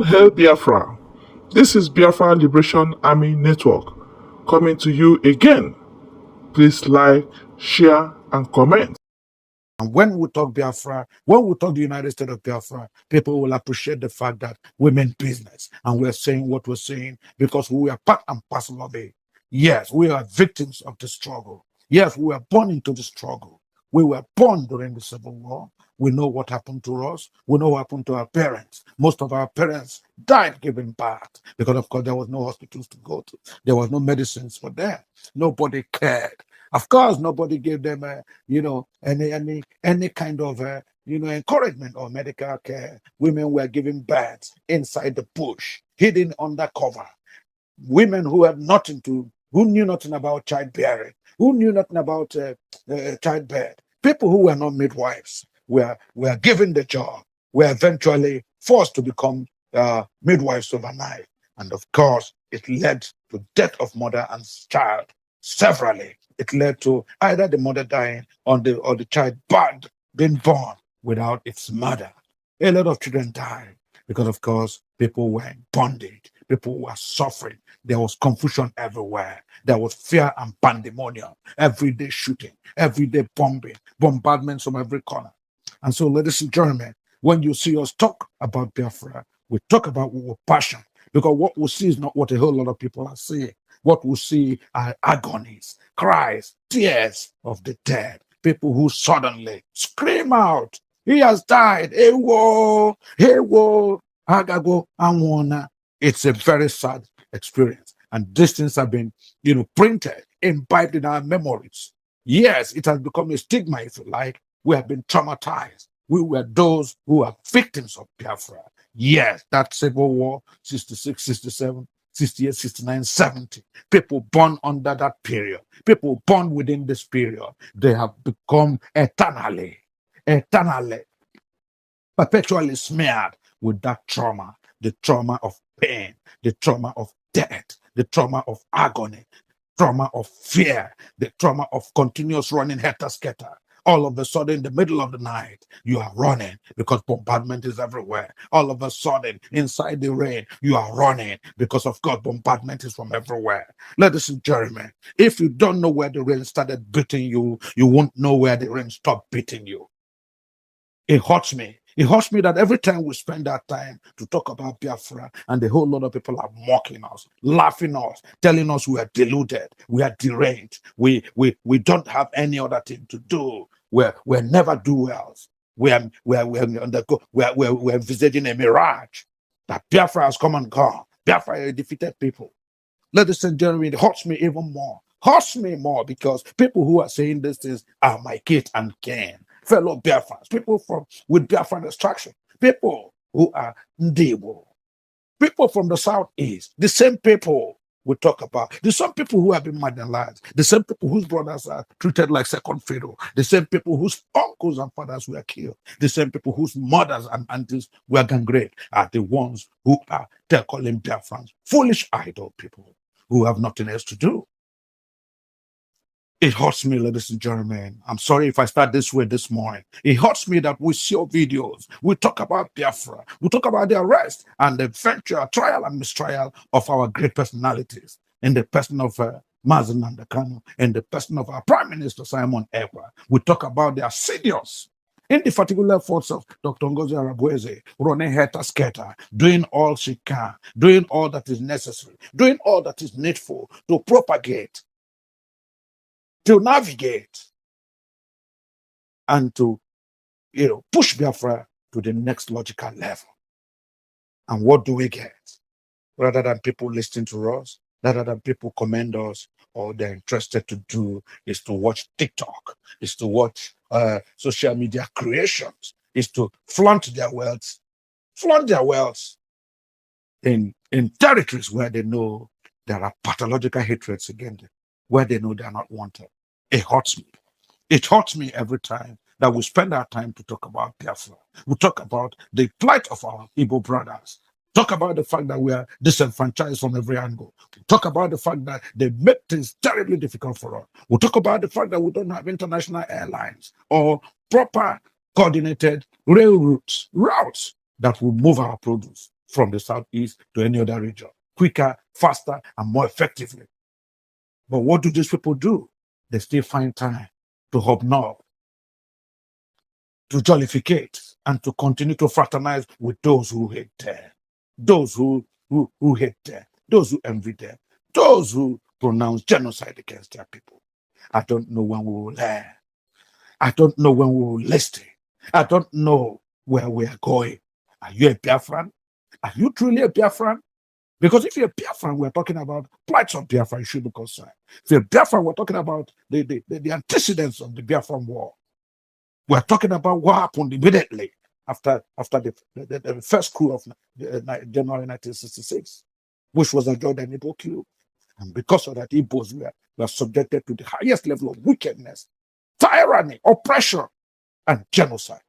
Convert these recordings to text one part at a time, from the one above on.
All hail Biafra. This is Biafra Liberation Army Network coming to you again. Please like, share, and comment. And when we talk Biafra, when we talk the United States of Biafra, people will appreciate the fact that we mean business and we're saying what we're saying because we are part and parcel of it. Yes, we are victims of the struggle. Yes, we were born into the struggle. We were born during the Civil War. We know what happened to us. We know what happened to our parents. Most of our parents died giving birth because, of course, there was no hospitals to go to. There was no medicines for them. Nobody cared. Of course, nobody gave them, any kind of, encouragement or medical care. Women were giving birth inside the bush, hidden under cover. Women who knew nothing about childbearing, who knew nothing about childbirth. People who were not midwives were given the job, were eventually forced to become midwives overnight. And of course, it led to death of mother and child severally. It led to either the mother dying or the child being born without its mother. A lot of children died because, of course, people were in bondage. People were suffering. There was confusion everywhere. There was fear and pandemonium. Everyday shooting, everyday bombing, bombardments from every corner. And so, ladies and gentlemen, when you see us talk about Biafra, we talk about with passion because what we see is not what a whole lot of people are seeing. What we see are agonies, cries, tears of the dead. People who suddenly scream out, "He has died! Hey, whoa! Hey, whoa! Agago, Anwana." It's a very sad experience. And these things have been, printed, imbibed in our memories. Yes, it has become a stigma, if you like. We have been traumatized. We were those who are victims of Biafra. Yes, that Civil War, 66, 67, 68, 69, 70. People born under that period, people born within this period, they have become eternally, perpetually smeared with that trauma, the trauma of pain, the trauma of death, the trauma of agony, trauma of fear, the trauma of continuous running helter-skelter. All of a sudden, in the middle of the night, you are running because bombardment is everywhere. All of a sudden, inside the rain, you are running because, of course, bombardment is from everywhere. Ladies and gentlemen, if you don't know where the rain started beating you, you won't know where the rain stopped beating you. It hurts me. It hurts me that every time we spend that time to talk about Biafra, and a whole lot of people are mocking us, laughing us, telling us we are deluded, we are deranged, we don't have any other thing to do. We're never do wells. We're envisaging a mirage that Biafra has come and gone. Biafra are defeated people. Ladies and gentlemen, it hurts me even more. Hurts me more because people who are saying these things are my kith and kin, fellow Biafrans, people with Biafran extraction, people who are Ndibo, people from the southeast, the same people we talk about, the same people who have been marginalized, the same people whose brothers are treated like second fiddle, the same people whose uncles and fathers were killed, the same people whose mothers and aunties were gang raped are the ones who are calling Biafrans foolish idle people who have nothing else to do. It hurts me, ladies and gentlemen. I'm sorry if I start this way this morning. It hurts me that we see videos. We talk about Biafra. We talk about the arrest and the eventual trial and mistrial of our great personalities in the person of Mazen Nandekano, in the person of our Prime Minister Simon Ekpa. We talk about their assiduous, indefatigable efforts of Dr. Ngozi Arabweze, running helter-skelter, doing all she can, doing all that is necessary, doing all that is needful to propagate, to navigate, and to push Biafra to the next logical level. And what do we get? Rather than people listening to us, rather than people commend us, all they're interested to do is to watch TikTok, is to watch social media creations, is to flaunt their wealth in territories where they know there are pathological hatreds against them, where they know they are not wanted. It hurts me. It hurts me every time that we spend our time to talk about Biafra. We talk about the plight of our Igbo brothers. Talk about the fact that we are disenfranchised from every angle. We talk about the fact that they make things terribly difficult for us. We talk about the fact that we don't have international airlines or proper coordinated rail routes that will move our produce from the southeast to any other region, quicker, faster, and more effectively. But what do these people do? They still find time to hobnob, to jollificate, and to continue to fraternize with those who hate them, those who hate them, those who envy them, those who pronounce genocide against their people. I don't know when we will learn. I don't know when we will listen. I don't know where we are going. Are you a Biafran? Are you truly a Biafran? Because if you're a Biafran, we're talking about plights of Biafra, you should be concerned. If you're a Biafran, we're talking about the antecedents of the Biafran war. We're talking about what happened immediately after the first coup of January 1966, which was a Jordan Igbo coup. And because of that, Igbos were subjected to the highest level of wickedness, tyranny, oppression, and genocide.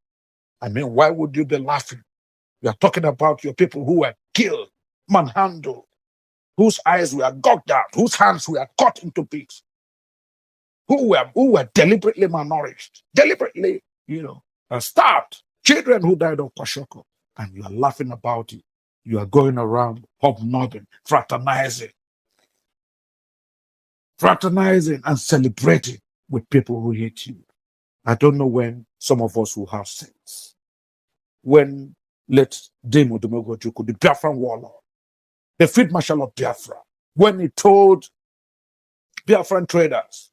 I mean, why would you be laughing? We are talking about your people who were killed, manhandled, whose eyes were gouged out, whose hands were cut into pieces, who were deliberately malnourished, deliberately, starved, children who died of kwashiorkor, and you are laughing about it. You are going around hobnobbing, fraternizing and celebrating with people who hate you. I don't know when some of us will have sense. When let Demo Dumogojuku, the Biafran warlord, the Field Marshal of Biafra, when he told Biafran traders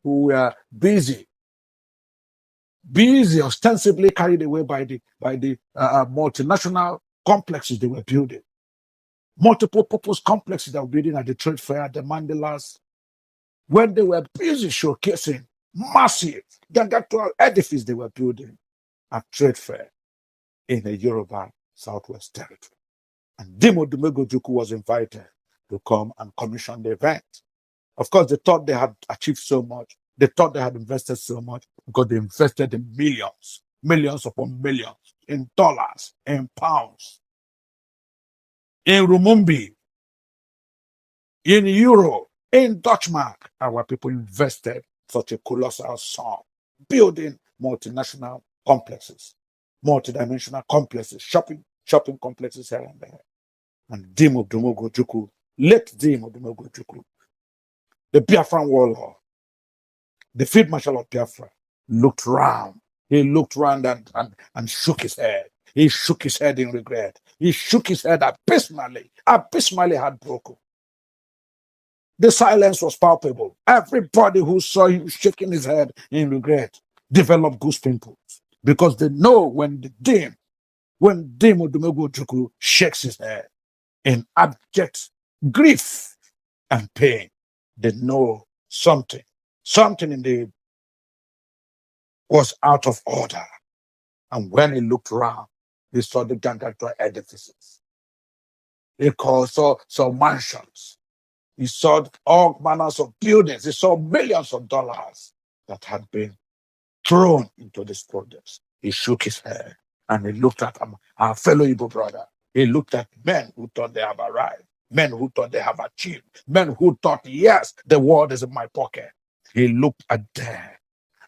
who were busy ostensibly carried away by the multinational complexes they were building, multiple purpose complexes that were building at the trade fair, the Mandelas, when they were busy showcasing massive gargantuan edifice they were building at trade fair in the Yoruba Southwest Territory. And Demo Dumegojuku was invited to come and commission the event. Of course, they thought they had achieved so much. They thought they had invested so much because they invested in millions upon millions, in dollars, in pounds, in Rumumbi, in euro, in Dutch mark. Our people invested such a colossal sum building multinational complexes, multidimensional complexes, shopping complexes here and there. And Demo Dumogojuku, late Demo Dumogojuku, the Biafran warlord, the Field Marshal of Biafra, looked round. He looked round and shook his head. He shook his head in regret. He shook his head abysmally heartbroken. The silence was palpable. Everybody who saw him shaking his head in regret developed goose pimples, because they know when Demo Dumegojuku shakes his head in abject grief and pain, they know something indeed was out of order. And when he looked around, he saw the gargantuan edifices. He saw mansions. He saw all manners of buildings. He saw millions of dollars that had been thrown into these projects. He shook his head and he looked at our fellow Igbo brother. He looked at men who thought they have arrived, men who thought they have achieved, men who thought, yes, the world is in my pocket. He looked at them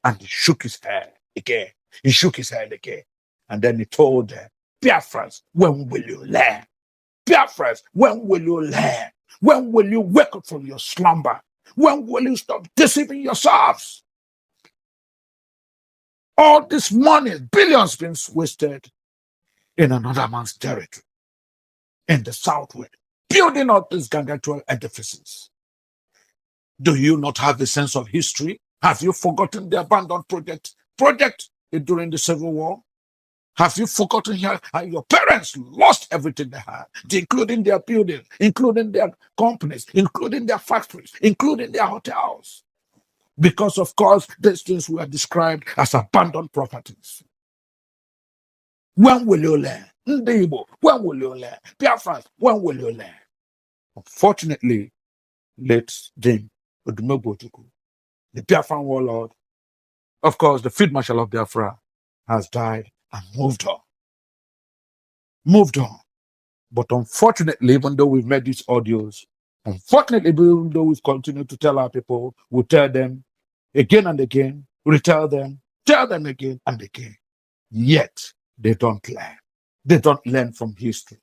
and he shook his head again. He shook his head again. And then he told them, Biafrans, when will you learn? Biafrans, when will you learn? When will you wake up from your slumber? When will you stop deceiving yourselves? All this money, billions being wasted in another man's territory, in the southwest, building up these gargantuan edifices. Do you not have a sense of history? Have you forgotten the abandoned project during the Civil War? Have you forgotten how your parents lost everything they had, including their buildings, including their companies, including their factories, including their hotels? Because, of course, these things were described as abandoned properties. When will you learn? Ndebo, when will you learn? Biafrans, when will you learn? Unfortunately, late Dame Odumogojuku, the Biafran warlord, of course, the Field Marshal of Biafra, has died and moved on. But unfortunately, even though we've made these audios, unfortunately, even though we've continued to tell our people, we tell them again and again, retell them, tell them again and again, yet they don't learn. They don't learn from history.